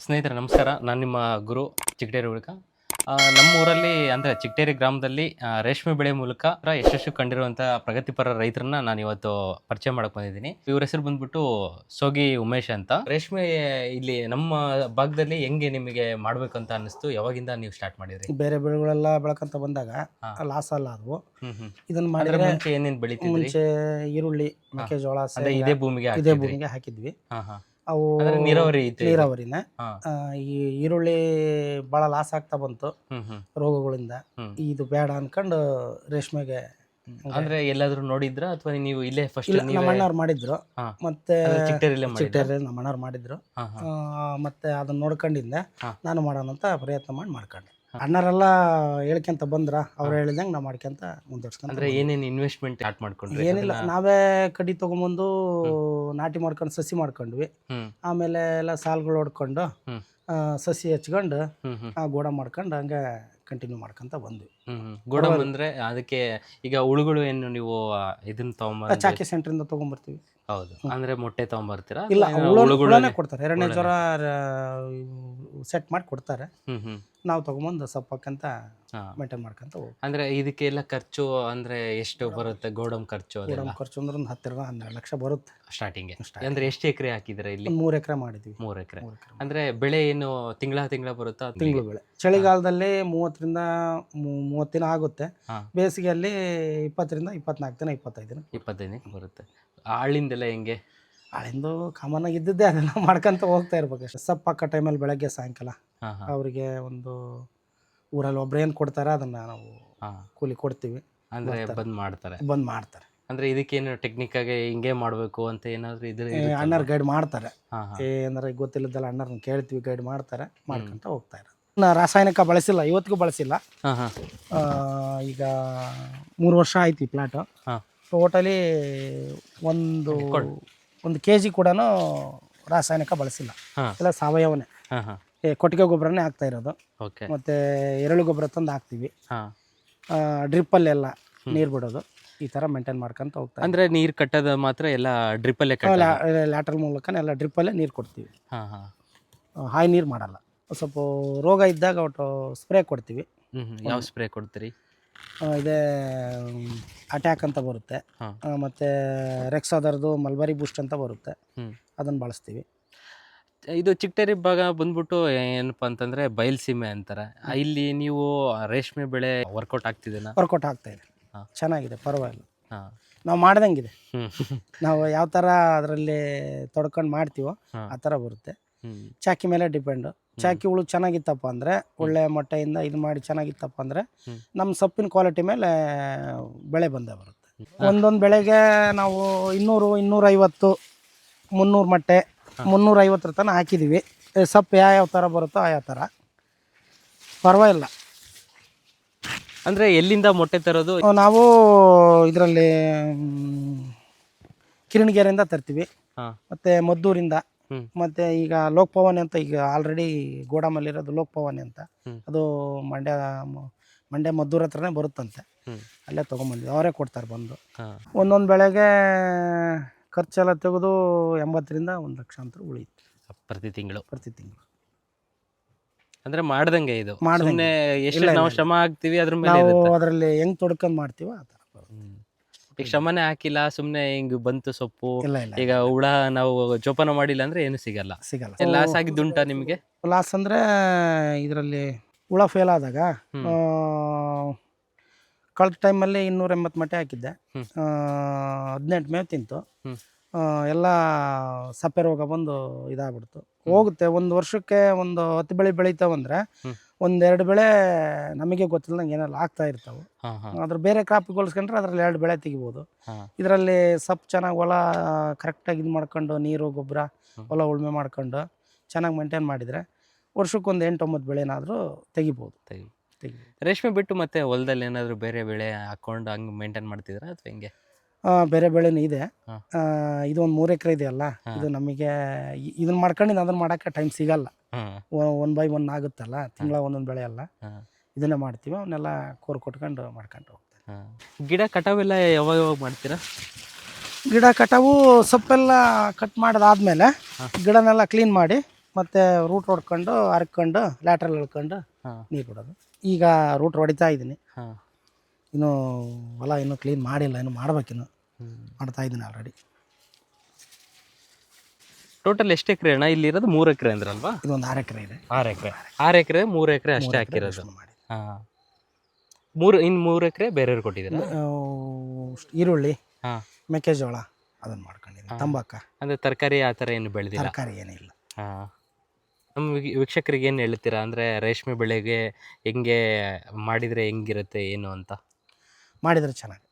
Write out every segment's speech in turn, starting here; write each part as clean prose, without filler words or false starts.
ಸ್ನೇಹಿತರೆ ನಮಸ್ಕಾರ. ನಾನು ನಿಮ್ಮ ಗುರು ಚಿಗಟೇರಿ ಉಳ್ಕ. ನಮ್ಮ ಊರಲ್ಲಿ ಅಂದರೆ ಚಿಗಟೇರಿ ಗ್ರಾಮದಲ್ಲಿ ರೇಷ್ಮೆ ಬೆಳೆ ಮೂಲಕ ಯಶಸ್ಸು ಕಂಡಿರುವಂಥ ಪ್ರಗತಿಪರ ರೈತರನ್ನ ನಾನು ಇವತ್ತು ಪರಿಚಯ ಮಾಡಕ್ಕೆ ಬಂದಿದ್ದೀನಿ. ಇವ್ರ ಹೆಸರು ಬಂದ್ಬಿಟ್ಟು ಸೋಗಿ ಉಮೇಶ್ ಅಂತ. ರೇಷ್ಮೆ ಇಲ್ಲಿ ನಮ್ಮ ಭಾಗದಲ್ಲಿ ಹೆಂಗೆ ನಿಮಗೆ ಮಾಡಬೇಕಂತ ಅನ್ನಿಸ್ತು? ಯಾವಾಗಿಂದ ನೀವು ಸ್ಟಾರ್ಟ್ ಮಾಡಿದ್ರಿ? ಬೇರೆ ಬೆಳೆಗಳೆಲ್ಲ ಬೆಳಕಂತ ಬಂದಾಗ ಲಾಸ್ ಅಲ್ಲ ಅದು. ಇದನ್ನ ಮಾಡಿದ್ರೆ ಮುಂಚೆ ಏನೇನು ಬೆಳಿತಿದ್ರಿ? ಮುಂಚೆ ಈರುಳ್ಳಿ, ಮೆಕ್ಕೆಜೋಳ, ಅಂದ್ರೆ ಇದೇ ಭೂಮಿಗೆ ಇದೇ ಭೂಮಿಗೆ ಹಾಕಿದ್ವಿ. ಅವು ನೀರಾವರಿ ಐತೆ? ನೀರಾವರಿನ. ಈ ಈರುಳ್ಳಿ ಭಾಳ ಲಾಸ್ ಆಗ್ತಾ ಬಂತು ರೋಗಗಳಿಂದ. ಇದು ಬೇಡ ಅನ್ಕೊಂಡು ರೇಷ್ಮೆಗೆ ಅಂದ್ರೆ ಎಲ್ಲಾದ್ರೂ ನೋಡಿದ್ರ ಅಥವಾ ನೀವು ಇಲ್ಲೇ ಫಸ್ಟ್? ನಮ್ಮ ಅಣ್ಣವ್ರು ಮಾಡಿದ್ರು, ಮತ್ತೆ ಚಿಟ್ಟೇರಿ ನಮ್ಮ ಅಣ್ಣವ್ರು ಮಾಡಿದ್ರು. ಮತ್ತೆ ಅದನ್ನ ನೋಡ್ಕೊಂಡಿದ್ದೆ, ನಾನು ಮಾಡೋಣ ಅಂತ ಪ್ರಯತ್ನ ಮಾಡ್ಕೊಂಡೆ. ಅಣ್ಣರೆಲ್ಲ ಹೇಳ್ಕೊಂತ ಬಂದ್ರ, ಅವ್ರು ಹೇಳಿದಂಗೆ ನಾವು ಮಾಡ್ಕೊಂತ ಮುಂದುವರ್ಸ್ಕೊಂತ. ಅಂದ್ರೆ ಏನೇನು ಇನ್ವೆಸ್ಟ್ಮೆಂಟ್ ಸ್ಟಾರ್ಟ್ ಮಾಡ್ಕೊಂಡ್ರಿ? ಏನಿಲ್ಲ, ನಾವೇ ಕಡ್ಡಿ ತಗೊಂಬಂದು ನಾಟಿ ಮಾಡ್ಕೊಂಡು ಸಸಿ ಮಾಡ್ಕೊಂಡ್ವಿ. ಆಮೇಲೆ ಎಲ್ಲ ಸಾಲ್ಗಳು ಹೊಡ್ಕೊಂಡು ಸಸಿ ಹಚ್ಕೊಂಡು ಗೋಡ ಮಾಡ್ಕೊಂಡು ಹಂಗೆ ಕಂಟಿನ್ಯೂ ಮಾಡ್ಕೊಂತ ಬಂದ್ವಿ. ಗೋಡಮ್ ಅಂದ್ರೆ ಅದಕ್ಕೆ ಈಗ ಹುಳುಗಳು ಏನು ನೀವು ಇದನ್ನ ತಗೊಂಬ ಚಾಕಿ ಸೆಂಟ್ರಿಂದ ತಗೊಂಡ್ಬರ್ತೀವಿ. ಹೌದು, ಅಂದ್ರೆ ಮೊಟ್ಟೆ ತಗೊಂಬರ್ತೀರಾ? ಇಲ್ಲ, ಹುಳುಗಳನ್ನೇ ಕೊಡ್ತಾರೆ. ಎರಡನೇ ಜ್ವರ ಸೆಟ್ ಮಾಡಿ ಕೊಡ್ತಾರೆ. ನಾವು ತಗೊಂಬಂದು ಸಪ್ಪಕ್ಕಂತ ಮೇಂಟೈನ್ ಮಾಡ್ಕೊಂತ ಹೋಗಿ. ಅಂದ್ರೆ ಇದಕ್ಕೆಲ್ಲ ಖರ್ಚು ಅಂದ್ರೆ ಎಷ್ಟು ಬರುತ್ತೆ? ಗೋಡಮ್ ಖರ್ಚು ಖರ್ಚು ಅಂದ್ರೆ ಒಂದು 10-12 ಲಕ್ಷ ಬರುತ್ತೆ ಸ್ಟಾರ್ಟಿಂಗ್. ಅಂದ್ರೆ ಎಷ್ಟು ಎಕರೆ ಹಾಕಿದ್ರೆ ಇಲ್ಲಿ? 3 ಎಕರೆ ಮಾಡಿದ್ವಿ. 3 ಎಕರೆ. ಅಂದ್ರೆ ಬೆಳೆ ಏನು ತಿಂಗಳ ಬರುತ್ತಾ? ತಿಂಗಳು ಬೆಳೆ. ಚಳಿಗಾಲದಲ್ಲಿ 30ರಿಂದ 30 ದಿನ ಆಗುತ್ತೆ. ಬೇಸಿಗೆಯಲ್ಲಿ 20ರಿಂದ 24 ದಿನ, 25 ದಿನ. 25 ದಿನ ಬರುತ್ತೆ. ಆಳಿಂದೆಲ್ಲ ಹೆಂಗೆ? ಆಳಿಂದು ಕಾಮನ್ ಆಗಿ ಇದ್ದಿದ್ದೆ, ಅದೆಲ್ಲ ಮಾಡ್ಕೊಂತ ಹೋಗ್ತಾ ಇರ್ಬೇಕು ಅಷ್ಟೇ. ಸಪ್ಪಕ್ಕ ಟೈಮಲ್ಲಿ ಬೆಳಗ್ಗೆ ಸಾಯಂಕಾಲ ಅವರಿಗೆ ಒಂದು ಊರಲ್ಲಿ ಒಬ್ರು ಏನು ಕೊಡ್ತಾರೆ ಅದನ್ನ ನಾವು ಕೂಲಿ ಕೊಡ್ತೀವಿ. ಅಂದ್ರೆ ಬಂದ್ ಮಾಡ್ತಾರೆ. ಅಂದ್ರೆ ಇದಕ್ಕೇನು ಟೆಕ್ನಿಕ್ ಆಗಿ ಹಿಂಗೆ ಮಾಡಬೇಕು ಅಂತ ಏನಾದ್ರು ಇದ್ರೆ ಅಣ್ಣರ್ ಗೈಡ್ ಮಾಡ್ತಾರೆ. ಏನಾರ ಗೊತ್ತಿಲ್ಲದಲ್ಲ ಅಣ್ಣರ್ನ ಕೇಳ್ತೀವಿ, ಗೈಡ್ ಮಾಡ್ತಾರೆ, ಮಾಡ್ಕೊಂತ ಹೋಗ್ತಾ ಇರೋದು. ರಾಸಾಯನಿಕ ಬಳಸಿಲ್ಲ, ಇವತ್ತಿಗೂ ಬಳಸಿಲ್ಲ. ಈಗ 3 ವರ್ಷ ಆಯ್ತು ಈ ಪ್ಲಾಟು. ಟೋಟಲಿ ಒಂದು kg ಕೂಡ ರಾಸಾಯನಿಕ ಬಳಸಿಲ್ಲ, ಎಲ್ಲ ಸಾವಯವನೇ. ಕೊಟ್ಟಿಗೆ ಗೊಬ್ಬರನೇ ಹಾಕ್ತಾ ಇರೋದು. ಮತ್ತೆ ಎರೆಳು ಗೊಬ್ಬರ ತಂದು ಹಾಕ್ತಿವಿ. ಡ್ರಿಪ್ಪಲ್ಲೆಲ್ಲ ನೀರು ಬಿಡೋದು, ಈ ಥರ ಮೇಂಟೈನ್ ಮಾಡ್ಕೊಂತ ಹೋಗ್ತಾ. ಅಂದ್ರೆ ನೀರು ಕಟ್ಟೋದು ಮಾತ್ರ ಎಲ್ಲ ಡ್ರಿಪ್ಪಲ್ಲೇ? ಲ್ಯಾಟ್ರಲ್ ಮೂಲಕನೇ ಎಲ್ಲ ಡ್ರಿಪ್ಪಲ್ಲೇ ನೀರು ಕೊಡ್ತೀವಿ. ಹಾಯ್ ನೀರು ಮಾಡಲ್ಲ. ಸ್ವಲ್ಪ ರೋಗ ಇದ್ದಾಗ ಒಟ್ಟು ಸ್ಪ್ರೇ ಕೊಡ್ತೀವಿ. ಯಾವ ಸ್ಪ್ರೇ ಕೊಡ್ತೀರಿ? ಇದೇ ಅಟ್ಯಾಕ್ ಅಂತ ಬರುತ್ತೆ, ಮತ್ತು ರೆಕ್ಸಾದರ್ದು ಮಲ್ಬರಿ ಬೂಸ್ಟ್ ಅಂತ ಬರುತ್ತೆ, ಅದನ್ನು ಬಳಸ್ತೀವಿ. ಇದು ಚಿಗಟೇರಿ ಭಾಗ ಬಂದ್ಬಿಟ್ಟು ಏನಪ್ಪ ಅಂತಂದರೆ ಬಯಲ್ಸೀಮೆ ಅಂತಾರೆ. ಇಲ್ಲಿ ನೀವು ರೇಷ್ಮೆ ಬೆಳೆ ವರ್ಕೌಟ್ ಆಗ್ತಿದೆನಾ? ವರ್ಕೌಟ್ ಆಗ್ತಾ ಇದೆ, ಚೆನ್ನಾಗಿದೆ, ಪರವಾಗಿಲ್ಲ. ನಾವು ಮಾಡ್ದಂಗಿದೆ. ನಾವು ಯಾವ ಥರ ಅದರಲ್ಲಿ ತೊಡ್ಕೊಂಡು ಮಾಡ್ತೀವೋ ಆ ಥರ ಬರುತ್ತೆ. ಚಾಕಿ ಮೇಲೆ ಡಿಪೆಂಡು. ಚಾಕಿ ಹುಳು ಚೆನ್ನಾಗಿತ್ತಪ್ಪ ಅಂದರೆ, ಒಳ್ಳೆ ಮೊಟ್ಟೆಯಿಂದ ಇದು ಮಾಡಿ ಚೆನ್ನಾಗಿತ್ತಪ್ಪ ಅಂದರೆ, ನಮ್ಮ ಸೊಪ್ಪಿನ ಕ್ವಾಲಿಟಿ ಮೇಲೆ ಬೆಳೆ ಬಂದೇ ಬರುತ್ತೆ. ಒಂದೊಂದು ಬೆಳೆಗೆ ನಾವು 200, 250, 300 ಮೊಟ್ಟೆ, 350 ತನಕ ಹಾಕಿದ್ದೀವಿ. ಸೊಪ್ಪು ಯಾವ ಥರ ಬರುತ್ತೋ ಆ ಥರ ಪರವಾಗಿಲ್ಲ. ಅಂದರೆ ಎಲ್ಲಿಂದ ಮೊಟ್ಟೆ ತರೋದು? ನಾವು ಇದರಲ್ಲಿ ಕಿರಣಗೆರೆಯಿಂದ ತರ್ತೀವಿ, ಮತ್ತು ಮದ್ದೂರಿಂದ, ಮತ್ತು ಈಗ ಲೋಕಭವಾನಿ ಅಂತ, ಈಗ ಆಲ್ರೆಡಿ ಗೋಡಾಮಲ್ಲಿರೋದು ಲೋಕಭವಾನಿ ಅಂತ, ಅದು ಮಂಡ್ಯ ಮದ್ದೂರ ಹತ್ರನೇ ಬರುತ್ತಂತೆ. ಅಲ್ಲೇ ತೊಗೊಂಬಂದ್ವಿ, ಅವರೇ ಕೊಡ್ತಾರೆ ಬಂದು. ಒಂದೊಂದು ಬೆಳೆಗೆ ಖರ್ಚೆಲ್ಲ ತೆಗೆದು 80ರಿಂದ 1 ಲಕ್ಷ ಅಂತ ಉಳಿಯುತ್ತೆ ಪ್ರತಿ ತಿಂಗಳು. ಅಂದ್ರೆ ಮಾಡ್ದಂಗೆ ಇದು ಮಾಡ್ದಂಗೆ. ಎಷ್ಟು ನಾವು ಶ್ರಮ ಹಾಕ್ತಿವಿ ಅದ್ರ ಮೇಲೆ ನಾವು ಅದರಲ್ಲಿ ಹೆಂಗ್ ತೊಡ್ಕೊಂಡು ಮಾಡ್ತೀವೋ ಆ ಥರ. ಈಗ ಶ್ರಮನೇ ಹಾಕಿಲ್ಲ, ಸುಮ್ಮನೆ ಹಿಂಗ್ ಬಂತು ಸೊಪ್ಪು, ಇಲ್ಲ ಈಗ ಹುಳ ನಾವು ಜೋಪಾನ ಮಾಡಿಲ್ಲ ಅಂದ್ರೆ ಏನು ಸಿಗಲ್ಲ. ಲಾಸ್ ಆಗಿದ್ದುಂಟಾ ನಿಮಗೆ? ಲಾಸ್ ಅಂದರೆ ಇದರಲ್ಲಿ ಹುಳ ಫೇಲ್ ಆದಾಗ ಕಳೆದ ಟೈಮಲ್ಲಿ 280 ಮೊಟ್ಟೆ ಹಾಕಿದ್ದೆ, 18 ಮೇವು ತಿಂತು. ಎಲ್ಲ ಸಪ್ಪೆ ರೋಗ ಬಂದು ಇದಾಗ್ಬಿಡ್ತು. ಹೋಗುತ್ತೆ, ಒಂದು ವರ್ಷಕ್ಕೆ ಒಂದು 10 ಬೆಳೆ ಬೆಳಿತಾವಂದ್ರೆ 1-2 ಬೆಳೆ ನಮಗೆ ಗೊತ್ತಿಲ್ಲದಂಗೆ ಏನೆಲ್ಲ ಆಗ್ತಾ ಇರ್ತಾವೆ. ಅದ್ರ ಬೇರೆ ಕ್ರಾಪ್ ಹೋಲಿಸ್ಕೊಂಡ್ರೆ ಅದ್ರಲ್ಲಿ 2 ಬೆಳೆ ತೆಗಿಬೋದು. ಇದರಲ್ಲಿ ಸೊಪ್ಪು ಚೆನ್ನಾಗಿ ಹೊಲ ಕರೆಕ್ಟಾಗಿ ಇದು ಮಾಡ್ಕೊಂಡು, ನೀರು ಗೊಬ್ಬರ ಹೊಲ ಉಳುಮೆ ಮಾಡ್ಕೊಂಡು ಚೆನ್ನಾಗಿ ಮೇಂಟೈನ್ ಮಾಡಿದರೆ ವರ್ಷಕ್ಕೊಂದು 8-9 ಬೆಳೆನಾದರೂ ತೆಗಿಬೋದು. ರೇಷ್ಮೆ ಬಿಟ್ಟು ಮತ್ತೆ ಹೊಲದಲ್ಲಿ ಏನಾದರೂ ಬೇರೆ ಬೆಳೆ ಹಾಕೊಂಡು ಹಂಗೆ ಮೇಂಟೈನ್ ಮಾಡ್ತಿದ್ರ ಅಥವಾ ಹೆಂಗೆ? ಬೇರೆ ಬೆಳೆನೂ ಇದೆ. ಇದು ಒಂದು 3 ಎಕರೆ ಇದೆಯಲ್ಲ, ಇದು ನಮಗೆ ಇದನ್ನ ಮಾಡ್ಕೊಂಡು ಅದನ್ನ ಮಾಡೋಕ್ಕೆ ಟೈಮ್ ಸಿಗಲ್ಲ. 1 by 1 ಆಗುತ್ತಲ್ಲ, ತಿಂಗಳ ಒಂದೊಂದು ಬೆಳೆ ಅಲ್ಲ, ಇದನ್ನೇ ಮಾಡ್ತೀವಿ. ಅವನ್ನೆಲ್ಲ ಕೋರ್ ಕೊಟ್ಕೊಂಡು ಮಾಡ್ಕೊಂಡು ಹೋಗ್ತೀವಿ. ಗಿಡ ಕಟಾವೆಲ್ಲ ಯಾವಾಗ ಮಾಡ್ತೀರಾ? ಗಿಡ ಕಟಾವು ಸೊಪ್ಪೆಲ್ಲ ಕಟ್ ಮಾಡಿದಾದ್ಮೇಲೆ ಗಿಡನೆಲ್ಲ ಕ್ಲೀನ್ ಮಾಡಿ ಮತ್ತು ರೂಟ್ ಹೊಡ್ಕೊಂಡು ಹರ್ಕೊಂಡು ಲ್ಯಾಟ್ರಲ್ ಎಳ್ಕೊಂಡು ಹಾಂ ನೀರು ಬಿಡೋದು. ಈಗ ರೂಟ್ ಹೊಡಿತಾ ಇದ್ದೀನಿ. ಹಾಂ ಇನ್ನೂ ಹೊಲ ಇನ್ನೂ ಕ್ಲೀನ್ ಮಾಡಿಲ್ಲ, ಇನ್ನೂ ಮಾಡ್ಬೇಕಿನ್ನು. ಮಾಡ್ತಾ ಇದ್ದೀನಿ ಆಲ್ರೆಡಿ. ಟೋಟಲ್ ಎಷ್ಟು ಎಕರೆ ಅಣ್ಣ ಇಲ್ಲಿರೋದು? 3 ಎಕರೆ ಅಂದ್ರಲ್ವಾ? ಇದೊಂದು 6 ಎಕರೆ ಇದೆ. 6 ಎಕರೆ. 6 ಎಕರೆ 3 ಎಕರೆ ಅಷ್ಟೇ ಹಾಕಿರೋದು. ಮಾಡಿ ಹಾಂ, 3 ಎಕರೆ ಬೇರೆಯವ್ರು ಕೊಟ್ಟಿದ್ದೀರಾ? ಈರುಳ್ಳಿ, ಹಾಂ, ಮೆಕ್ಕೆಜೋಳ ಅದನ್ನು ಮಾಡ್ಕೊಂಡಿದ್ದೀನಿ. ತಂಬಾಕ, ಅಂದರೆ ತರಕಾರಿ ಆ ಥರ ಏನು ಬೆಳೆದಿಲ್ಲ? ತರಕಾರಿ ಏನಿಲ್ಲ. ಹಾಂ. ನಮ್ಮ ವೀಕ್ಷಕರಿಗೆ ಏನು ಹೇಳ್ತೀರಾ, ಅಂದರೆ ರೇಷ್ಮೆ ಬೆಳೆಗೆ ಹೆಂಗೆ ಮಾಡಿದರೆ ಹೆಂಗಿರುತ್ತೆ ಏನು ಅಂತ? ಮಾಡಿದರೆ ಚೆನ್ನಾಗಿ,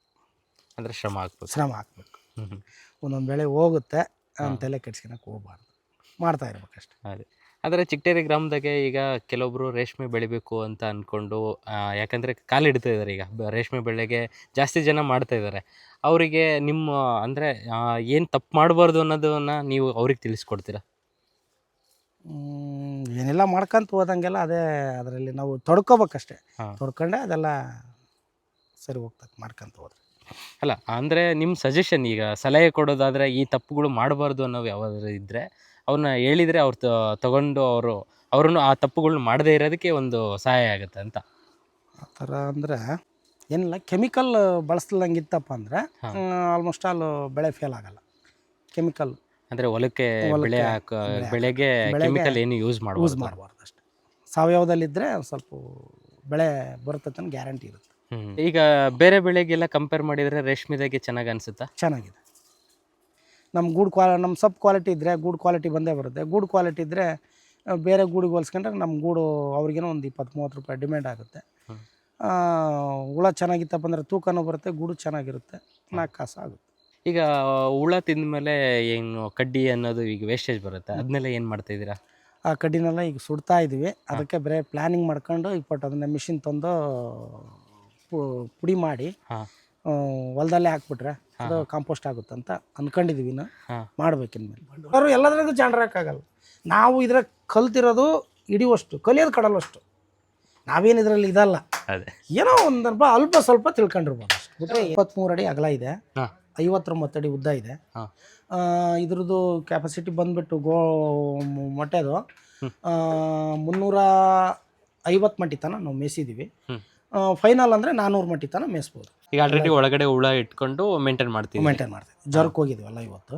ಅಂದರೆ ಶ್ರಮ ಹಾಕ್ಬೇಕು. ಶ್ರಮ ಹಾಕ್ಬೇಕು. ಹ್ಞೂ ಒಂದೊಂದು ಬೆಳೆ ಹೋಗುತ್ತೆ ಅಂತೆಲ್ಲ ಕೆಡ್ಸ್ಕೊಳಕ್ಕೆ ಹೋಗ್ಬಾರ್ದು, ಮಾಡ್ತಾ ಇರ್ಬೇಕಷ್ಟೆ. ಅದೇ. ಆದರೆ ಚಿಗಟೇರಿ ಗ್ರಾಮದಾಗೆ ಈಗ ಕೆಲವೊಬ್ಬರು ರೇಷ್ಮೆ ಬೆಳಿಬೇಕು ಅಂತ ಅಂದ್ಕೊಂಡು, ಯಾಕಂದರೆ ಕಾಲಿಡ್ತಾ ಇದ್ದಾರೆ ಈಗ ರೇಷ್ಮೆ ಬೆಳೆಗೆ ಜಾಸ್ತಿ ಜನ ಮಾಡ್ತಾ ಇದ್ದಾರೆ. ಅವರಿಗೆ ನಿಮ್ಮ ಅಂದರೆ ಏನು ತಪ್ಪು ಮಾಡಬಾರ್ದು ಅನ್ನೋದನ್ನು ನೀವು ಅವ್ರಿಗೆ ತಿಳಿಸ್ಕೊಡ್ತೀರಾ? ಏನೆಲ್ಲ ಮಾಡ್ಕೊಂತ ಹೋದಂಗೆಲ್ಲ ಅದೇ ಅದರಲ್ಲಿ ನಾವು ತೊಡ್ಕೋಬೇಕಷ್ಟೆ. ಹಾಂ. ತೊಡ್ಕೊಂಡೆ ಅದೆಲ್ಲ ಸರಿ ಹೋಗ್ತದೆ ಮಾಡ್ಕೊಂತ ಹೋದ್ರೆ. ಅಲ್ಲ, ಅಂದರೆ ನಿಮ್ಮ ಸಜೆಷನ್, ಈಗ ಸಲಹೆ ಕೊಡೋದಾದರೆ ಈ ತಪ್ಪುಗಳು ಮಾಡಬಾರ್ದು ಅನ್ನೋವು ಯಾವ್ದಾದ್ರು ಇದ್ದರೆ ಅವ್ರನ್ನ ಹೇಳಿದರೆ ಅವ್ರು ತಗೊಂಡು ಅವ್ರನ್ನು ಆ ತಪ್ಪುಗಳನ್ನ ಮಾಡದೇ ಇರೋದಕ್ಕೆ ಒಂದು ಸಹಾಯ ಆಗುತ್ತೆ ಅಂತ. ಆ ಥರ ಅಂದರೆ ಏನಿಲ್ಲ, ಕೆಮಿಕಲ್ ಬಳಸ್ದಂಗೆ ಇತ್ತಪ್ಪ ಅಂದರೆ ಆಲ್ಮೋಸ್ಟ್ ಆಲ್ ಬೆಳೆ ಫೇಲ್ ಆಗಲ್ಲ. ಕೆಮಿಕಲ್ ಅಂದರೆ ಹೊಲಕ್ಕೆ ಬೆಳೆಗೆ ಕೆಮಿಕಲ್ ಏನು ಯೂಸ್ ಮಾಡಬಾರ್ದು ಅಷ್ಟೆ. ಸಾವಯವದಲ್ಲಿದ್ದರೆ ಸ್ವಲ್ಪ ಬೆಳೆ ಬರುತ್ತೆ ಅಂತ ಗ್ಯಾರಂಟಿ ಇರುತ್ತೆ. ಈಗ ಬೇರೆ ಬೆಳೆಗೆಲ್ಲ ಕಂಪೇರ್ ಮಾಡಿದರೆ ರೇಷ್ಮೆದಾಗೆ ಚೆನ್ನಾಗಿ ಅನಿಸುತ್ತಾ? ಚೆನ್ನಾಗಿದೆ. ನಮ್ಮ ನಮ್ಮ ಸಬ್ ಕ್ವಾಲಿಟಿ ಇದ್ದರೆ ಗೂಡು ಕ್ವಾಲಿಟಿ ಬಂದೇ ಬರುತ್ತೆ. ಗೂಡು ಕ್ವಾಲಿಟಿ ಇದ್ದರೆ ಬೇರೆ ಗೂಡಿಗೆ ಹೋಲಿಸ್ಕೊಂಡ್ರೆ ನಮ್ಮ ಗೂಡು ಅವ್ರಿಗೇನೋ ಒಂದು 20-30 ರೂಪಾಯಿ ಡಿಮ್ಯಾಂಡ್ ಆಗುತ್ತೆ. ಹುಳ ಚೆನ್ನಾಗಿತ್ತಪ್ಪ ಅಂದರೆ ತೂಕನೂ ಬರುತ್ತೆ, ಗೂಡು ಚೆನ್ನಾಗಿರುತ್ತೆ, 4 ಕಾಸು ಆಗುತ್ತೆ. ಈಗ ಹುಳ ತಿಂದಮೇಲೆ ಏನು ಕಡ್ಡಿ ಅನ್ನೋದು ಈಗ ವೇಸ್ಟೇಜ್ ಬರುತ್ತೆ, ಅದನ್ನೆಲ್ಲ ಏನು ಮಾಡ್ತಾಯಿದ್ದೀರಾ? ಆ ಕಡ್ಡಿನೆಲ್ಲ ಈಗ ಸುಡ್ತಾ ಇದ್ದೀವಿ. ಅದಕ್ಕೆ ಬರೀ ಪ್ಲ್ಯಾನಿಂಗ್ ಮಾಡ್ಕೊಂಡು ಅದನ್ನ ಮಿಷಿನ್ ತಂದು ಪುಡಿ ಮಾಡಿ ಹೊಲದಲ್ಲೇ ಹಾಕ್ಬಿಟ್ರೆ ಅದು ಕಾಂಪೋಸ್ಟ್ ಆಗುತ್ತೆ ಅಂತ ಅಂದ್ಕೊಂಡಿದ್ದೀವಿ. ಮಾಡ್ಬೇಕಿನ್ಮೇಲೆ ಅವರು ಎಲ್ಲದ್ರಾಗೂ ಜಾಣರಾಗಕ್ಕಾಗಲ್ಲ. ನಾವು ಇದ್ರಾಗ ಕಲ್ತಿರೋದು ಹಿಡಿಯುವಷ್ಟು, ಕಲಿಯೋದು ಕಡಲಷ್ಟು. ನಾವೇನು ಇದರಲ್ಲಿ ಇದಲ್ಲ, ಏನೋ ಒಂದು ಅಲ್ಪ ಸ್ವಲ್ಪ ತಿಳ್ಕೊಂಡಿರ್ಬೋದು ಅಷ್ಟು ಬಿಟ್ಟರೆ. 23 ಅಡಿ ಅಗಲ ಇದೆ, 59 ಅಡಿ ಉದ್ದ ಇದೆ. ಇದ್ರದ್ದು ಕ್ಯಾಪಾಸಿಟಿ ಬಂದುಬಿಟ್ಟು ಮೊಟ್ಟೆದು 350 ಮಟ್ಟಿ ತನಕ ನಾವು ಮೇಯಿಸಿದ್ದೀವಿ. ಫೈನಲ್ ಅಂದರೆ 400 ಮಟ್ಟಿ ತನಕ ಮೇಯಿಸ್ಬೋದು. ಈಗ ಆಲ್ರೆಡಿ ಒಳಗಡೆ ಹುಳ ಇಟ್ಕೊಂಡು ಮೇಂಟೈನ್ ಮಾಡ್ತೀವಿ. ಜ್ವರಕ್ಕೆ ಹೋಗಿದ್ವಲ್ಲ ಇವತ್ತು,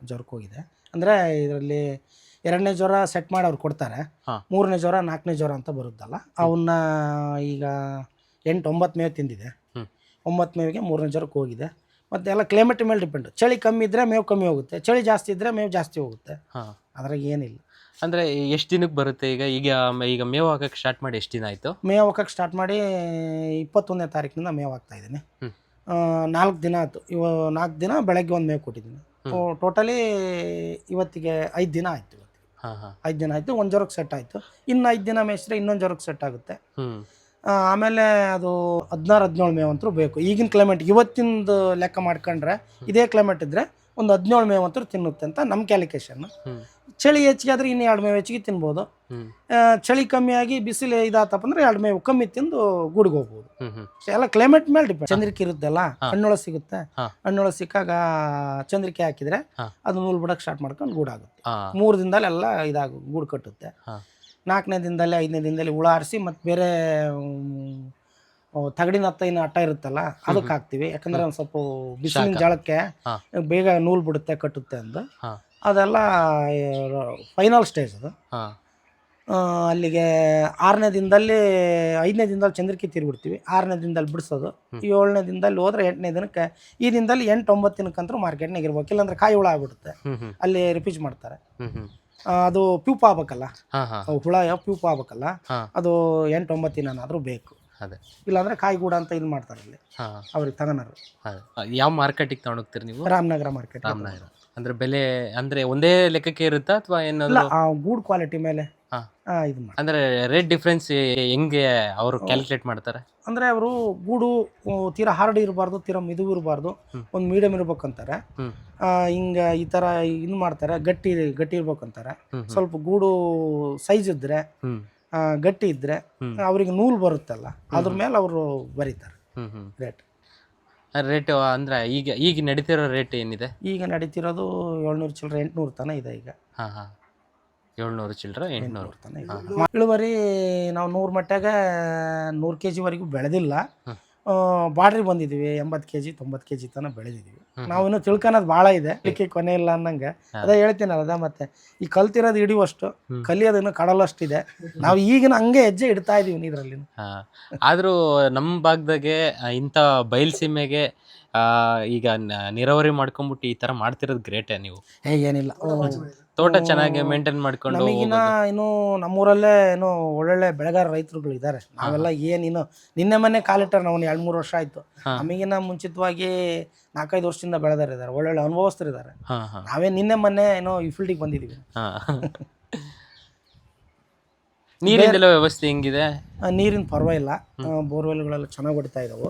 ಜ್ವರಕ್ಕೆ ಹೋಗಿದೆ. ಅಂದರೆ ಇದರಲ್ಲಿ 2ನೇ ಜ್ವರ ಸೆಟ್ ಮಾಡಿ ಅವ್ರು ಕೊಡ್ತಾರೆ. 3ನೇ ಜ್ವರ 4ನೇ ಜ್ವರ ಅಂತ ಬರುತ್ತಲ್ಲ, ಅವನ್ನ ಈಗ 8-9 ಮೇವು ತಿಂದಿದೆ. 9 ಮೇವಿಗೆ 3ನೇ ಜ್ವರಕ್ಕೆ ಹೋಗಿದೆ. ಮತ್ತು ಎಲ್ಲ ಕ್ಲೈಮೇಟ್ ಮೇಲೆ ಡಿಪೆಂಡು. ಚಳಿ ಕಮ್ಮಿ ಇದ್ದರೆ ಮೇವು ಕಮ್ಮಿ ಹೋಗುತ್ತೆ, ಚಳಿ ಜಾಸ್ತಿ ಇದ್ದರೆ ಮೇವು ಜಾಸ್ತಿ ಹೋಗುತ್ತೆ. ಅದ್ರಾಗ ಏನಿಲ್ಲ. ಅಂದರೆ ಎಷ್ಟು ದಿನಕ್ಕೆ ಬರುತ್ತೆ? ಈಗ ಮೇವು ಹಾಕಕ್ಕೆ ಸ್ಟಾರ್ಟ್ ಮಾಡಿ ಎಷ್ಟು ದಿನ ಆಯಿತು? ಮೇವು ಹಾಕಕ್ಕೆ ಸ್ಟಾರ್ಟ್ ಮಾಡಿ 21ನೇ ತಾರೀಕಿನಿಂದ ಮೇವು ಹಾಕ್ತಾಯಿದ್ದೀನಿ. 4 ದಿನ ಆಯಿತು. 4 ದಿನ ಬೆಳಗ್ಗೆ ಒಂದು ಮೇವು ಕೊಟ್ಟಿದ್ದೀನಿ. ಟೋಟಲಿ ಇವತ್ತಿಗೆ 5 ದಿನ ಆಯಿತು. 5 ದಿನ ಆಯಿತು. ಒಂದು ಜ್ವರಕ್ಕೆ ಸೆಟ್ ಆಯಿತು. ಇನ್ನು 5 ದಿನ ಮೇಯಿಸಿದ್ರೆ ಇನ್ನೊಂದು ಜ್ವರಕ್ಕೆ ಸೆಟ್ ಆಗುತ್ತೆ. ಆಮೇಲೆ ಅದು 16-17 ಮೇವು ಅಂತೂ ಬೇಕು. ಈಗಿನ ಕ್ಲೈಮೇಟ್ ಇವತ್ತಿಂದು ಲೆಕ್ಕ ಮಾಡ್ಕೊಂಡ್ರೆ ಇದೇ ಕ್ಲೈಮೇಟ್ ಇದ್ದರೆ ಒಂದು 17 ಮೇವು ಅಂತೂ ತಿನ್ನುತ್ತೆ ಅಂತ ನಮ್ಮ ಕ್ಯಾಲ್ಕುಲೇಷನ್. ಚಳಿ ಹೆಚ್ಚಿಗೆ ಆದರೆ ಇನ್ನು 2 ಮೇವು ಹೆಚ್ಚಿಗೆ ತಿನ್ಬೋದು. ಚಳಿ ಕಮ್ಮಿಯಾಗಿ ಬಿಸಿಲು ಇದಾತಪ್ಪ ಅಂದ್ರೆ 2 ಮೇವು ಕಮ್ಮಿ ತಿಂದು ಗೂಡಿಗೆ ಹೋಗ್ಬೋದು. ಎಲ್ಲ ಕ್ಲೈಮೇಟ್ ಮೇಲೆ ಡಿಪೆಂಡ್. ಚಂದ್ರಿಕೆ ಇರುತ್ತಲ್ಲ, ಹಣ್ಣೊಳ ಸಿಗುತ್ತೆ. ಹಣ್ಣೊಳ ಸಿಕ್ಕಾಗ ಚಂದ್ರಿಕೆ ಹಾಕಿದ್ರೆ ಅದು ನೂಲು ಬಿಡಕ್ಕೆ ಸ್ಟಾರ್ಟ್ ಮಾಡ್ಕೊಂಡು ಗೂಡಾಗುತ್ತೆ. 3 ದಿನದಲ್ಲಿ ಎಲ್ಲ ಗೂಡು ಕಟ್ಟುತ್ತೆ. 4ನೇ ದಿನದಲ್ಲಿ 5ನೇ ದಿನದಲ್ಲಿ ಹುಳ ಆರಿಸಿ ಮತ್ತು ಬೇರೆ ತಗಡಿನ ಅಟ್ಟ ಇರುತ್ತಲ್ಲ ಅದಕ್ಕೆ ಹಾಕ್ತಿವಿ. ಯಾಕಂದ್ರೆ ಒಂದು ಸ್ವಲ್ಪ ಬಿಸಿಲಿನ ಜಾಳಕ್ಕೆ ಬೇಗ ನೂಲು ಬಿಡುತ್ತೆ, ಕಟ್ಟುತ್ತೆ ಅಂದು. ಅದೆಲ್ಲ ಫೈನಲ್ ಸ್ಟೇಜ್ ಅದು. ಅಲ್ಲಿಗೆ 6ನೇ ದಿನದಲ್ಲಿ 5ನೇ ದಿನದಲ್ಲಿ ಚಂದ್ರಿಕೆ ತೀರ್ಬಿಡ್ತೀವಿ. 6ನೇ ದಿನದಲ್ಲಿ ಬಿಡಿಸೋದು. 7ನೇ ದಿನದಲ್ಲಿ ಹೋದ್ರೆ 8ನೇ ದಿನಕ್ಕೆ. ಈ ದಿನದಲ್ಲಿ 8-9 ದಿನಕ್ಕಂತೂ ಮಾರ್ಕೆಟ್ನಾಗ ಇರ್ಬೇಕು, ಇಲ್ಲಾಂದ್ರೆ ಕಾಯಿ ಹುಳ ಆಗ್ಬಿಡುತ್ತೆ. ಅಲ್ಲಿ ರಿಪೀಟ್ ಮಾಡ್ತಾರೆ. ಅದು ಪ್ಯೂಪ್ ಆಗ್ಬೇಕಲ್ಲ, ಹುಳ ಪ್ಯೂಪ್ ಆಗ್ಬೇಕಲ್ಲ, ಅದು 8-9 ದಿನನಾದರೂ ಬೇಕು. ಇಲ್ಲಾಂದ್ರೆ ಕಾಯಿಗೂಡ ಅಂತ ಇದು ಮಾಡ್ತಾರೆ ಇಲ್ಲಿ ಅವ್ರಿಗೆ ತಗೋನಾರು. ಯಾವ ಮಾರ್ಕೆಟಿಗೆ ತಗೊಂಡೋಗ್ತೀರಿ ನೀವು? ರಾಮನಗರ ಮಾರ್ಕೆಟ್. ರಾಮನಗರ ಅಂದ್ರೆ ಬೆಲೆ ಅಂದ್ರೆ ಒಂದೇ ಲೆಕ್ಕಕ್ಕೆ ಇರುತ್ತಾ ಅಥವಾ ಏನಾದ್ರು ಗೂಡ್ ಕ್ವಾಲಿಟಿ ಮೇಲೆ ಇದು ಮಾಡಿ? ಅಂದ್ರೆ ರೇಟ್ ಡಿಫ್ರೆನ್ಸ್ ಹೆಂಗೆ ಅವರು ಕ್ಯಾಲ್ಕುಲೇಟ್ ಮಾಡ್ತಾರೆ? ಅಂದ್ರೆ ಅವರು ಗೂಡು ತೀರಾ ಹಾರ್ಡ್ ಇರಬಾರ್ದು, ತೀರಾ ಮಿದು ಇರಬಾರ್ದು, ಒಂದು ಮೀಡಿಯಂ ಇರ್ಬೇಕಂತಾರೆ. ಹಿಂಗ ಈ ತರ ಇದು ಮಾಡ್ತಾರೆ. ಗಟ್ಟಿ ಇರ್ಬೇಕಂತಾರೆ. ಸ್ವಲ್ಪ ಗೂಡು ಸೈಜ್ ಇದ್ರೆ, ಗಟ್ಟಿ ಇದ್ರೆ ಅವ್ರಿಗೆ ನೂಲು ಬರುತ್ತಲ್ಲ, ಅದ್ರ ಮೇಲೆ ಅವರು ಬರೀತಾರೆ ರೇಟ್. ಅಂದ್ರೆ ಈಗ ನಡೀತಿರೋ ರೇಟ್ ಏನಿದೆ? ಈಗ ನಡೀತಿರೋದು 700 ಚಿಲ್ಲರೆ 800 ತನ ಇದೆ ಈಗ. 700 ಚಿಲ್ಲರೆ 800. ತನಕ ಇದೆ. ಇಳುವರಿ ನಾವು 100 ಮಟ್ಟಾಗ 100 kg ವರೆಗೂ ಬೆಳೆದಿಲ್ಲ. ಬಾಡ್ರಿ ಬಂದಿದ್ದೀವಿ 80 kg 90 kg ತನಕ ಬೆಳೆದಿದ್ದೀವಿ. ನಾವು ಇನ್ನೂ ತಿಳ್ಕೊಳೋದು ಭಾಳ ಇದೆ, ಇದಕ್ಕೆ ಕೊನೆ ಇಲ್ಲ ಅನ್ನಂಗೆ. ಅದೇ ಹೇಳ್ತೀನಲ್ಲ, ಮತ್ತೆ ಈ ಕಲ್ತಿರೋದು ಹಿಡಿಯುವಷ್ಟು ಕಲಿಯೋದನ್ನು ಕಡಲಷ್ಟಿದೆ. ನಾವು ಈಗಿನ ಹಂಗೆ ಹೆಜ್ಜೆ ಇಡ್ತಾ ಇದೀವಿ ಇದರಲ್ಲಿ. ಆದರೂ ನಮ್ಮ ಭಾಗದಾಗೆ ಇಂಥ ಬಯಲ್ಸೀಮೆಗೆ ಈಗ ನೀರಾವರಿ ಮಾಡ್ಕೊಂಬಿಟ್ಟು ಈ ಥರ ಮಾಡ್ತಿರೋದು ಗ್ರೇಟೇ ನೀವು. ಏನಿಲ್ಲ, ತೋಟ ಚೆನ್ನಾಗಿ ಮೇಂಟೈನ್ ಮಾಡ್ಕೊಂಡು ನಮಗಿನ್ನ ಇನ್ನು ನಮ್ಮೂರಲ್ಲೇ ಏನೋ ಒಳ್ಳೊಳ್ಳೆ ಬೆಳೆಗಾರ ರೈತರುಗಳು ಇದ್ದಾರೆ. ನಾವೆಲ್ಲ ಏನಿನ್ನು ನಿನ್ನೆ ಮೊನ್ನೆ ಕಾಲಿಟ್ಟಾರೆ, ನಾವು 2-3 ವರ್ಷ ಆಯ್ತು. ನಮಗಿನ್ನ ಮುಂಚಿತವಾಗಿ 4-5 ವರ್ಷದಿಂದ ಬೆಳೆದಾರ ಇದ್ದಾರೆ, ಒಳ್ಳೊಳ್ಳೆ ಅನುಭವಸ್ಥರಿದ್ದಾರೆ. ನಾವೇ ನಿನ್ನೆ ಮೊನ್ನೆ ಏನೋ ಈ ಫೀಲ್ಡಿಗೆ ಬಂದಿದ್ದೀವಿ. ನೀರಿಂದೆಲ್ಲ ವ್ಯವಸ್ಥೆ ಹೆಂಗಿದೆ? ನೀರಿನ ಪರವಾಗಿಲ್ಲ, ಬೋರ್ವೆಲ್ಗಳೆಲ್ಲ ಚೆನ್ನಾಗಿ ಹೊಡಿತಾ ಇದಾವೆ.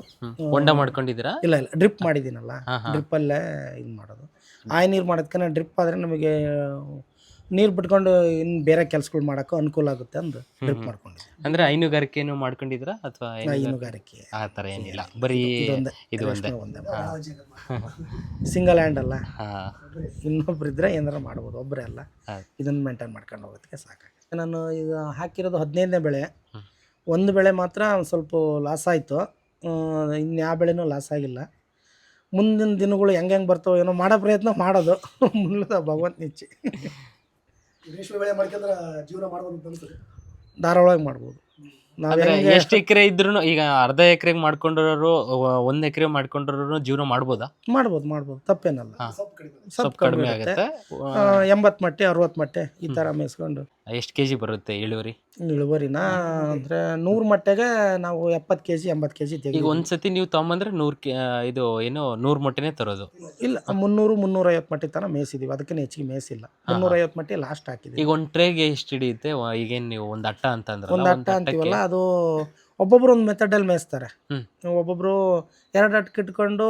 ಹೊಂಡ ಮಾಡ್ಕೊಂಡಿದ್ದೀರಾ? ಇಲ್ಲ, ಡ್ರಿಪ್ ಮಾಡಿದ್ದೀನಲ್ಲ, ಡ್ರಿಪ್ಪಲ್ಲೇ ಇದು ಮಾಡೋದು. ಆಯ್ ನೀರು ಮಾಡೋದಕ್ಕೆ ಡ್ರಿಪ್ ಆದರೆ ನಮಗೆ ನೀರು ಬಿಟ್ಕೊಂಡು ಇನ್ನು ಬೇರೆ ಕೆಲಸಗಳು ಮಾಡೋಕ್ಕೂ ಅನುಕೂಲ ಆಗುತ್ತೆ ಅಂದು ಡ್ರಿಪ್ ಮಾಡ್ಕೊಂಡಿದ್ದೆ. ಅಂದರೆ ಹೈನುಗಾರಿಕೆನೂ ಮಾಡ್ಕೊಂಡಿದ್ದೀರಾ ಅಥವಾ ಹೈನುಗಾರಿಕೆ ಆ ಥರ ಏನಿಲ್ಲ, ಬರೀ ಇದು ಒಂದೇ ಸಿಂಗಲ್ ಹ್ಯಾಂಡ್ ಅಲ್ಲ, ಇನ್ನೊಬ್ರಿದ್ರೆ ಏನಾರ ಮಾಡ್ಬೋದು, ಒಬ್ಬರೇ ಅಲ್ಲ. ಇದನ್ನು ಮೇಂಟೈನ್ ಮಾಡ್ಕೊಂಡು ಹೋಗೋದಕ್ಕೆ ಸಾಕಾಗುತ್ತೆ. ನಾನು ಈಗ ಹಾಕಿರೋದು 15ನೇ ಬೆಳೆ. ಒಂದು ಬೆಳೆ ಮಾತ್ರ ಸ್ವಲ್ಪ ಲಾಸ್ ಆಯಿತು, ಇನ್ಯಾವ ಬೆಳೆನೂ ಲಾಸ್ ಆಗಿಲ್ಲ. ಮುಂದಿನ ದಿನಗಳು ಹೆಂಗೆ ಬರ್ತಾವೆ ಏನೋ ಮಾಡೋ ಪ್ರಯತ್ನ ಮಾಡೋದು, ಮುಂದೆ ಭಗವಂತ ನಿಚ್ಚಿ. ರೇಷ್ಮೆ ಬೆಳೆ ಮಾಡ್ಕೊಂಡ್ರೆ ಜೀವನ ಮಾಡ್ಬೋದು ಅಂತ ಅನ್ಸುತ್ತೆ. ಧಾರಾಳವಾಗಿ ಮಾಡ್ಬೋದು. ಅಂದ್ರೆ ಎಷ್ಟು ಎಕರೆ ಇದ್ರು ಈಗ ಅರ್ಧ ಎಕರೆಗೆ ಮಾಡ್ಕೊಂಡಿರೋರು 1 ಎಕರೆ ಮಾಡ್ಕೊಂಡಿರೋರು ಜೀವನ ಮಾಡ್ಬೋದಾ? ಮಾಡ್ಬೋದು, ತಪ್ಪೇನಲ್ಲ. ಸ್ವಲ್ಪ ಕಡಿಮೆ ಆಗುತ್ತೆ. 80 ಮಟ್ಟೆ 60 ಮಟ್ಟೆ ಈ ಥರ ಮೇಯಿಸ್ಕೊಂಡು. ಎಷ್ಟು ಕೆಜಿ ಬರುತ್ತೆ ಇಳುವರಿನ ಅಂದರೆ 100 ಮಟ್ಟೆಗೆ ನಾವು 70 kg 80 kg ಈಗ ತೆಗಿ. ಒಂದ್ಸತಿ ನೀವು ತಗೊಂಬಂದ್ರೆ 100 ಇದು ಏನು 100 ಮೊಟ್ಟೆನೇ ತರೋದು? ಇಲ್ಲ, 300-350 ಮಟ್ಟೆ ತನಕ ಮೇಯಿಸಿದೀವಿ, ಅದಕ್ಕೆ ಹೆಚ್ಚಿಗೆ ಮೇಯಿಸಿಲ್ಲ. 350 ಮಟ್ಟೆ ಲಾಸ್ಟ್ ಹಾಕಿದ್ವಿ. ಈಗ ಒಂದು ಟ್ರೇಗೆ ಎಷ್ಟು ಹಿಡಿಯುತ್ತೆ? ಈಗೇನು ನೀವು ಒಂದು ಅಟ್ಟ ಅಂತ ಅಂದ್ರೆ ಒಂದು ಅಟ್ಟ ಅಂತೀವಲ್ಲ, ಅದು ಒಬ್ಬೊಬ್ರು ಒಂದು ಮೆಥಡಲ್ಲಿ ಮೇಯಿಸ್ತಾರೆ. ಒಬ್ಬೊಬ್ರು 2 ಅಟ್ಟಕ್ಕೆ ಇಟ್ಕೊಂಡು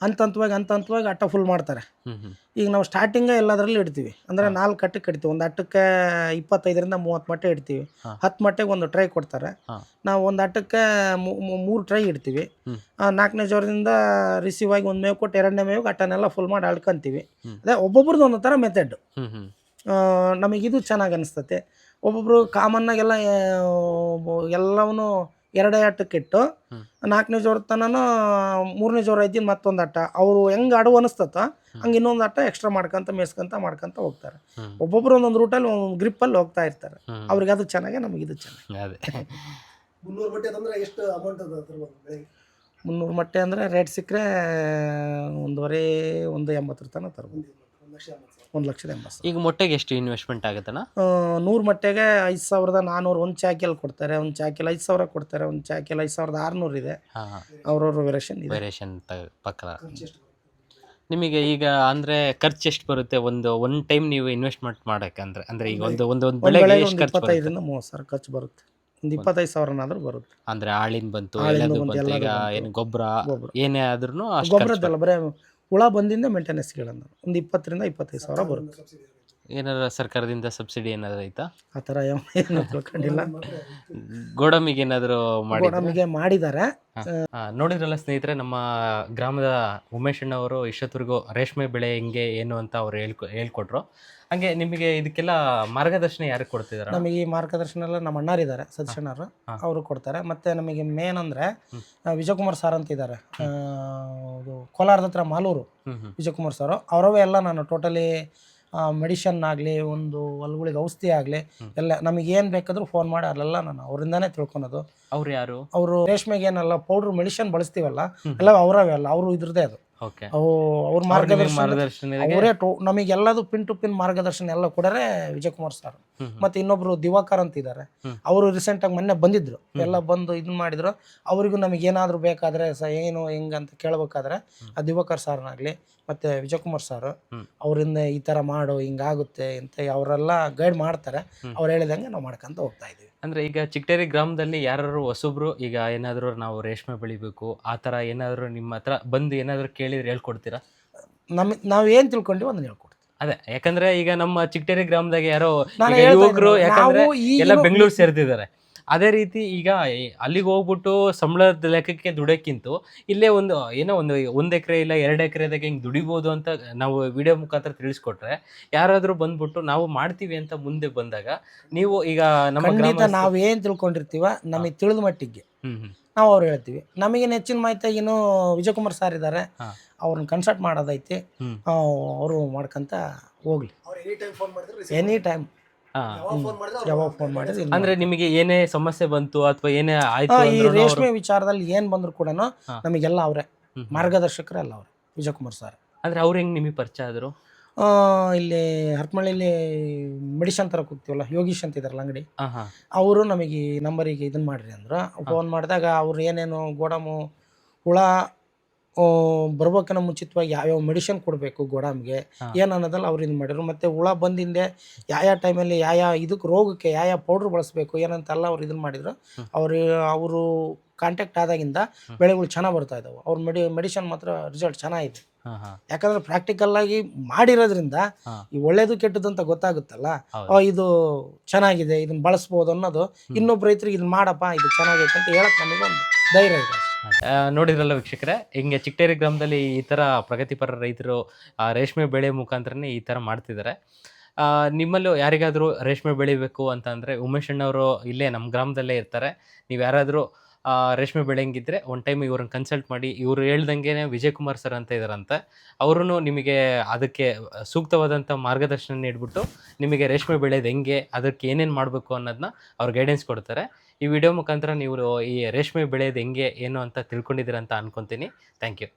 ಹಂತವಾಗಿ ಅಟ್ಟ ಫುಲ್ ಮಾಡ್ತಾರೆ. ಈಗ ನಾವು ಸ್ಟಾರ್ಟಿಂಗೇ ಎಲ್ಲದರಲ್ಲಿ ಇಡ್ತೀವಿ, ಅಂದರೆ 4 ಅಟ್ಟಕ್ಕೆ ಇಡ್ತೀವಿ. ಒಂದು ಅಟ್ಟಕ್ಕೆ 25-30 ಮೊಟ್ಟೆ ಇಡ್ತೀವಿ. 10 ಮೊಟ್ಟೆಗೆ ಒಂದು ಟ್ರೈ ಕೊಡ್ತಾರೆ. ನಾವು ಒಂದು ಅಟ್ಟಕ್ಕೆ 3 ಟ್ರೈ ಇಡ್ತೀವಿ. 4ನೇ ಜೋರದಿಂದ ರಿಸೀವ್ ಆಗಿ ಒಂದು ಮೇವು ಕೊಟ್ಟು 2ನೇ ಮೇವು ಅಟ್ಟನೆಲ್ಲ ಫುಲ್ ಮಾಡಿ ಅಳ್ಕೊಂತೀವಿ. ಅದೇ ಒಬ್ಬೊಬ್ರದ್ದು ಒಂದೊಂದು ಥರ ಮೆಥಡ್. ನಮಗಿದು ಚೆನ್ನಾಗಿ ಅನಿಸ್ತತೆ. ಒಬ್ಬೊಬ್ರು ಕಾಮನ್ನಾಗೆಲ್ಲ ಎಲ್ಲವೂ 2 ಅಟ್ಟಕ್ಕೆ ಇಟ್ಟು 4ನೇ ಜೋರ ತನಕ 3ನೇ ಜೋರ ಐತಿ ಮತ್ತೊಂದು ಅಟ್ಟ, ಅವರು ಹೆಂಗೆ ಅಡುವು ಅನಿಸ್ತತ ಹಂಗೆ ಇನ್ನೊಂದು ಅಟ್ಟ ಎಕ್ಸ್ಟ್ರಾ ಮಾಡ್ಕೊಂತ ಮಾಡ್ಕೊಂತ ಹೋಗ್ತಾರೆ. ಒಬ್ಬೊಬ್ರು ಒಂದೊಂದು ರೂಟಲ್ಲಿ ಒಂದು ಗ್ರಿಪ್ಪಲ್ಲಿ ಹೋಗ್ತಾ ಇರ್ತಾರೆ. ಅವ್ರಿಗೆ ಅದು ಚೆನ್ನಾಗೆ, ನಮಗಿದು ಚೆನ್ನಾಗಿ. 300 ಮಟ್ಟೆ ಅಂದ್ರೆ ಎಷ್ಟು ಅಮೌಂಟ್ ಅದ ತರ್ಬೋದು ಬೆಳೆಗೆ? 300 ಮಟ್ಟೆ ಅಂದರೆ ರೇಟ್ ಸಿಕ್ಕರೆ 1.80 ತನಕ ತರ್ಬೋದು. 1,80,000. ಈಗ ಮೊಟ್ಟೆಗೆ ಎಷ್ಟು ಇನ್ವೆಸ್ಟ್ಮೆಂಟ್ ಆಗುತ್ತಣ್ಣ? 100 ಮಟ್ಟೆಗೆ 5,400 ಒಂದು ಚಾಕಿಯಲ್ಲಿ ಕೊಡ್ತಾರೆ, ಒಂದು ಚಾಕಿಯಲ್ಲಿ 5,000 ಕೊಡ್ತಾರೆ, ಒಂದು ಚಾಕಿಯಲ್ಲಿ 5,600 ಇದೆ. ಅವ್ರವ್ರ ವೇರಿಯೇಷನ್ ಪಕ್ಕ. ನಿಮಗೆ ಈಗ ಅಂದ್ರೆ ಖರ್ಚು ಎಷ್ಟು ಬರುತ್ತೆ ಒನ್ ಟೈಮ್ ನೀವು ಇನ್ವೆಸ್ಟ್ಮೆಂಟ್ ಮಾಡಕ್ಕೆ? ಅಂದ್ರೆ ಈಗ ಒಂದು ಬೆಳೆಗೆ ಎಷ್ಟು ಖರ್ಚು ಬರುತ್ತೆ? 25,000-30,000 ಖರ್ಚು ಬರುತ್ತೆ. ಒಂದು 25,000 ಬರುತ್ತೆ. ಅಂದ್ರೆ ಆಳಿನ ಬಂತು, ಈಗ ಏನು ಗೊಬ್ಬರ ಏನೇ ಆದ್ರೂ ಗೊಬ್ಬರದ್ದಲ್ಲ, ಬರೀ ಹುಳ ಬಂದಿಂದ ಮೇಂಟೆನೆನ್ಸ್ಗಳನ್ನ ಒಂದು 20,000-25,000 ಬರುತ್ತೆ. ಏನಾರ ಸರ್ಕಾರದಿಂದ ಸಬ್ಸಿಡಿ ಏನಾದ್ರು ಐತಾ? ಆ ಥರ ಏನು ತಿಳ್ಕೊಂಡಿಲ್ಲ. ಗೋಡಂಬಿಗೆ ಏನಾದರೂ ಮಾಡಿದ್ದಾರೆ. ನೋಡಿದ್ರಲ್ಲ ಸ್ನೇಹಿತರೆ, ನಮ್ಮ ಗ್ರಾಮದ ಉಮೇಶ್ ಅಣ್ಣವರು ಇಷ್ಟೊತ್ತರೆಗೂ ರೇಷ್ಮೆ ಬೆಳೆ ಹೆಂಗೆ ಏನು ಅಂತ ಅವ್ರು ಹೇಳ್ಕೊಟ್ರು. ಹಂಗೆ ನಿಮಗೆ ಇದಕ್ಕೆಲ್ಲ ಮಾರ್ಗದರ್ಶನ ಯಾರು ಕೊಡ್ತಿದಾರೆ? ನಮಗೆ ಈ ಮಾರ್ಗದರ್ಶನ ಎಲ್ಲ ನಮ್ಮ ಅಣ್ಣಾರಿದ್ದಾರೆ, ಸದಸ್ಯಣ್ಣರು, ಅವರು ಕೊಡ್ತಾರೆ. ಮತ್ತು ನಮಗೆ ಮೇನ್ ಅಂದರೆ ವಿಜಯಕುಮಾರ್ ಸರ್ ಅಂತ ಇದ್ದಾರೆ, ಕೋಲಾರದ ಹತ್ರ ಮಾಲೂರು ವಿಜಯಕುಮಾರ್ ಸರ್. ಅವರವೇ ಎಲ್ಲ ನಾನು ಟೋಟಲಿ ಮೆಡಿಷನ್ ಆಗಲಿ, ಒಂದು ಹೊಲಗಳಿಗೆ ಔಷಧಿ ಆಗಲಿ ಎಲ್ಲ ನಮಗೇನು ಬೇಕಾದರೂ ಫೋನ್ ಮಾಡಿ ಅಲ್ಲೆಲ್ಲ ನಾನು ಅವರಿಂದಾನೇ ತಿಳ್ಕೊಳೋದು. ಅವ್ರು ಯಾರು? ಅವರು ರೇಷ್ಮೆಗೆ ಏನೆಲ್ಲ ಪೌಡ್ರ್ ಮೆಡಿಷನ್ ಬಳಸ್ತೀವಲ್ಲ ಎಲ್ಲ ಅವರವೇ ಅಲ್ಲ, ಅವರು ಇದ್ರದ್ದೇ ಅದು. ಅವ್ರ ಮಾರ್ಗದರ್ಶನ ಅವರೇ ನಮಗೆಲ್ಲದು ಪಿನ್ ಟು ಪಿನ್ ಮಾರ್ಗದರ್ಶನ ಎಲ್ಲ ಕೊಡರೆ ವಿಜಯಕುಮಾರ್ ಸರ್. ಮತ್ತೆ ಇನ್ನೊಬ್ರು ದಿವಾಕರ್ ಅಂತ ಇದ್ದಾರೆ, ಅವರು ರೀಸೆಂಟಾಗಿ ಮೊನ್ನೆ ಬಂದಿದ್ರು, ಎಲ್ಲ ಬಂದು ಇದನ್ನ ಮಾಡಿದ್ರು. ಅವರಿಗೂ ನಮಗೆ ಏನಾದರೂ ಬೇಕಾದರೆ ಏನು ಹೆಂಗಂತ ಕೇಳಬೇಕಾದ್ರೆ ಆ ದಿವಾಕರ್ ಸರ್ನಾಗಲಿ ಮತ್ತು ವಿಜಯಕುಮಾರ್ ಸರ್ ಅವರಿಂದ ಈ ಥರ ಮಾಡು ಹಿಂಗಾಗುತ್ತೆ ಅಂತ ಅವರೆಲ್ಲ ಗೈಡ್ ಮಾಡ್ತಾರೆ. ಅವ್ರು ಹೇಳಿದಂಗೆ ನಾವು ಮಾಡ್ಕೊಂತ ಹೋಗ್ತಾ ಇದ್ದೀವಿ. ಅಂದರೆ ಈಗ ಚಿಗಟೇರಿ ಗ್ರಾಮದಲ್ಲಿ ಯಾರು ಹೊಸಬ್ರು ಈಗ ಏನಾದರೂ ನಾವು ರೇಷ್ಮೆ ಬೆಳಿಬೇಕು ಆ ಥರ ಏನಾದರೂ ನಿಮ್ಮ ಹತ್ರ ಬಂದು ಏನಾದರೂ ಕೇಳಿದ್ರೆ ಹೇಳ್ಕೊಡ್ತೀರಾ? ನಾವು ಏನು ತಿಳ್ಕೊಂಡಿವಿ ಅದನ್ನ ಹೇಳ್ಕೊಡ್ತೀವಿ. ಅದೇ, ಯಾಕಂದ್ರೆ ಈಗ ನಮ್ಮ ಚಿಗಟೇರಿ ಗ್ರಾಮದಾಗ ಯಾರೋ ಯುವಕರು ಯಾಕಂದ್ರೆ ಎಲ್ಲ ಬೆಂಗಳೂರು ಸೇರ್ತಿದ್ದಾರೆ, ಅದೇ ರೀತಿ ಈಗ ಅಲ್ಲಿಗೆ ಹೋಗ್ಬಿಟ್ಟು ಸಂಬಳದ ಲೆಕ್ಕಕ್ಕೆ ದುಡಿಯೋಕ್ಕಿಂತ ಇಲ್ಲೇ ಏನೋ ಒಂದು ಎಕರೆ ಇಲ್ಲ 2 ಎಕರೆದಾಗ ಹಿಂಗೆ ದುಡಿಬೋದು ಅಂತ ನಾವು ವಿಡಿಯೋ ಮುಖಾಂತರ ತಿಳಿಸ್ಕೊಟ್ರೆ ಯಾರಾದರೂ ಬಂದ್ಬಿಟ್ಟು ನಾವು ಮಾಡ್ತೀವಿ ಅಂತ ಮುಂದೆ ಬಂದಾಗ ನೀವು ಈಗ ನಮ್ಮ ಖಂಡಿತ ನಾವು ಏನು ತಿಳ್ಕೊಂಡಿರ್ತೀವ ನಮಗೆ ತಿಳಿದ ಮಟ್ಟಿಗೆ ನಾವು ಅವ್ರು ಹೇಳ್ತೀವಿ. ನಮಗೆ ನೆಚ್ಚಿನ ಮಾಹಿತಿಯಾಗಿನೂ ವಿಜಯಕುಮಾರ್ ಸರ್ ಇದ್ದಾರೆ, ಅವ್ರನ್ನ ಕನ್ಸಲ್ಟ್ ಮಾಡೋದೈತಿ, ಅವರು ಮಾಡ್ಕೊಂತ ಹೋಗ್ಲಿ. ಅವ್ರು ಎನಿ ಟೈಮ್ ಫೋನ್ ಮಾಡಿದ್ರೆ ಎನಿ ಟೈಮ್ ಯಾವಾಗ ಫೋನ್ ಮಾಡಿದ್ರೆ ಅಂದ್ರೆ ನಿಮಗೆ ಏನೇ ಸಮಸ್ಯೆ ಬಂತು ಅಥವಾ ಏನೇ ಆಯ್ತು ಈ ರೇಷ್ಮೆ ವಿಚಾರದಲ್ಲಿ ಏನ್ ಬಂದ್ರು ಕೂಡ ನಮಗೆಲ್ಲ ಅವರೇ ಮಾರ್ಗದರ್ಶಕರೆಲ್ಲ ಅವ್ರೆ ವಿಜಯಕುಮಾರ್ ಸರ್. ಅಂದ್ರೆ ಅವ್ರು ಹೆಂಗ್ ನಿಮಗೆ ಪರಿಚಯ ಆದ್ರು? ಇಲ್ಲಿ ಹರಪನಹಳ್ಳಿಲಿ ಮೆಡಿಷನ್ ತರಕ್ಕೆ ಹೋಗ್ತೀವಲ್ಲ, ಯೋಗೀಶ್ ಅಂತ ಇದಾರಲ್ಲ ಅಂಗಡಿ, ಅವರು ನಮಗೆ ಈ ನಂಬರಿಗೆ ಇದನ್ನ ಮಾಡ್ರಿ ಅಂದ್ರು. ಫೋನ್ ಮಾಡಿದಾಗ ಅವ್ರು ಏನೇನು ಗೋಡಾಮು ಹುಳ ಬರ್ಬೇಕನ್ನ ಮುಂಚಿತವಾಗಿ ಯಾವ್ಯಾವ ಮೆಡಿಷನ್ ಕೊಡಬೇಕು ಗೋಡಾಮ್ಗೆ ಏನು ಅನ್ನೋದಲ್ಲ ಅವ್ರು ಇದು ಮಾಡಿದ್ರು. ಮತ್ತು ಹುಳ ಬಂದಿಂದೆ ಯಾವ ಟೈಮಲ್ಲಿ ಯಾವ ಇದಕ್ಕೆ ರೋಗಕ್ಕೆ ಯಾವ ಪೌಡ್ರ್ ಬಳಸಬೇಕು ಏನಂತೆಲ್ಲ ಅವ್ರು ಇದನ್ನು ಮಾಡಿದ್ರು. ಅವರು ಕಾಂಟ್ಯಾಕ್ಟ್ ಆದಾಗಿಂದ ಬೆಳೆಗಳು ಚೆನ್ನಾಗಿ ಬರ್ತಾ ಇದ್ದಾವೆ. ಅವ್ರ ಮೆಡಿಷನ್ ಮಾತ್ರ ರಿಸಲ್ಟ್ ಚೆನ್ನಾಗಿದೆ. ಯಾಕಂದ್ರೆ ಪ್ರಾಕ್ಟಿಕಲ್ ಆಗಿ ಮಾಡಿರೋದ್ರಿಂದ ಈ ಒಳ್ಳೇದು ಕೆಟ್ಟದ್ದು ಅಂತ ಗೊತ್ತಾಗುತ್ತಲ್ಲ, ಇದು ಚೆನ್ನಾಗಿದೆ ಇದನ್ನ ಬಳಸ್ಬೋದು ಅನ್ನೋದು ಇನ್ನೊಬ್ಬ ರೈತರಿಗೆ ಇದನ್ನ ಮಾಡಪ್ಪ ಇದು ಚೆನ್ನಾಗೈತೆ ಅಂತ ಹೇಳಕ್ ನಮಗೆ ಒಂದು ಧೈರ್ಯ ಇದೆ. ನೋಡಿದ್ರಲ್ಲ ವೀಕ್ಷಕರೇ, ಹಿಂಗೆ ಚಿಗಟೇರಿ ಗ್ರಾಮದಲ್ಲಿ ಈ ಥರ ಪ್ರಗತಿಪರ ರೈತರು ರೇಷ್ಮೆ ಬೆಳೆ ಮುಖಾಂತರನೇ ಈ ಥರ ಮಾಡ್ತಿದ್ದಾರೆ. ನಿಮ್ಮಲ್ಲೂ ಯಾರಿಗಾದರೂ ರೇಷ್ಮೆ ಬೆಳಿಬೇಕು ಅಂತಂದರೆ ಉಮೇಶ್ ಅಣ್ಣವರು ಇಲ್ಲೇ ನಮ್ಮ ಗ್ರಾಮದಲ್ಲೇ ಇರ್ತಾರೆ. ನೀವು ಯಾರಾದರೂ ರೇಷ್ಮೆ ಬೆಳೆಯಂಗಿದ್ರೆ ಒಂದು ಟೈಮ್ ಇವ್ರನ್ನ ಕನ್ಸಲ್ಟ್ ಮಾಡಿ. ಇವರು ಹೇಳ್ದಂಗೆ ವಿಜಯಕುಮಾರ್ ಸರ್ ಅಂತ ಇದ್ದಾರಂತೆ, ಅವರು ನಿಮಗೆ ಅದಕ್ಕೆ ಸೂಕ್ತವಾದಂಥ ಮಾರ್ಗದರ್ಶನ ನೀಡ್ಬಿಟ್ಟು ನಿಮಗೆ ರೇಷ್ಮೆ ಬೆಳೆಯೋದು ಹೆಂಗೆ, ಅದಕ್ಕೆ ಏನೇನು ಮಾಡಬೇಕು ಅನ್ನೋದನ್ನ ಅವ್ರು ಗೈಡೆನ್ಸ್ ಕೊಡ್ತಾರೆ. ಈ ವಿಡಿಯೋ ಮುಖಾಂತರ ನೀವು ಈ ರೇಷ್ಮೆ ಬೆಳೆಯೋದು ಹೆಂಗೆ ಏನು ಅಂತ ತಿಳ್ಕೊಂಡಿದ್ದೀರ ಅಂತ ಅನ್ಕೊತೀನಿ. Thank you.